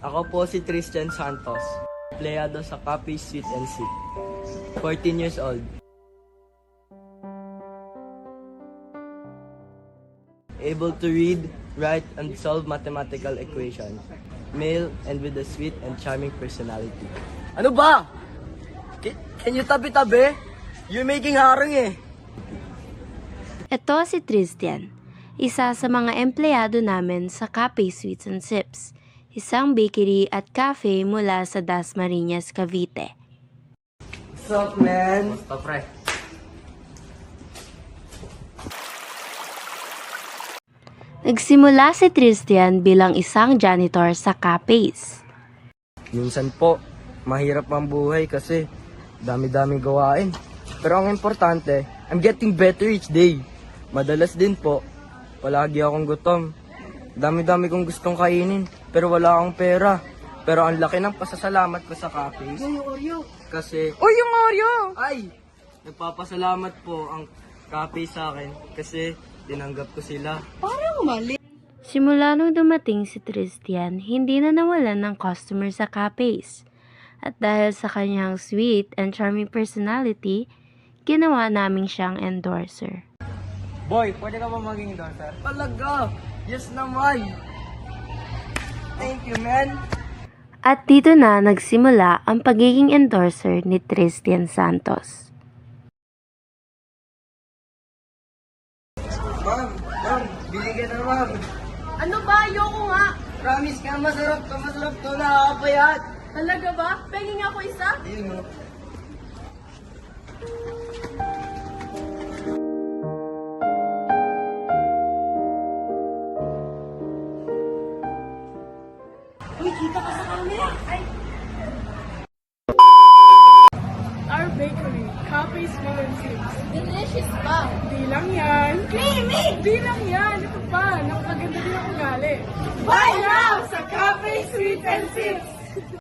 Ako po si Tristan Santos, empleyado sa Cafe Sweet and Sip. 14 years old. Able to read, write, and solve mathematical equations. Male and with a sweet and charming personality. Ano ba? Can you tabi-tabi? You're making harang eh. Ito si Tristan, isa sa mga empleyado namin sa Cafe Sweets and Sips, isang bakery at cafe mula sa Dasmariñas, Cavite. What's up, man? Basta pre. Nagsimula si Tristan bilang isang janitor sa cafes. Minsan po, mahirap ang buhay kasi dami-dami gawain. Pero ang importante, I'm getting better each day. Madalas din po, palagi akong gutom. Dami-dami kong gustong kainin, pero wala akong pera. Pero ang laki ng pasasalamat ko sa cafes. Yung Oreo! Kasi, Yung Oreo! ay! Nagpapasalamat po ang cafe sa akin kasi tinanggap ko sila. Simula nung dumating si Tristan, hindi na nawalan ng customer sa cafes. At dahil sa kanyang sweet and charming personality, ginawa naming siyang endorser. Boy, pwede ka ba maging endorser? Talaga! Yes naman! Thank you, man! At dito na nagsimula ang pagiging endorser ni Tristan Santos. Ma'am, binigyan na ma'am. Ano ba? Ayoko nga. Promise ka, masarap to, nakakapayat. Talaga ba? Pengi nga ako isa? Ayun o. Our bakery, Cafe Sweet and Sips. Delicious ba? Di lang yan. Creamy! Di lang yan. Ito pa, napakaganda din ang ugali. Buy now sa Cafe Sweet and Sips!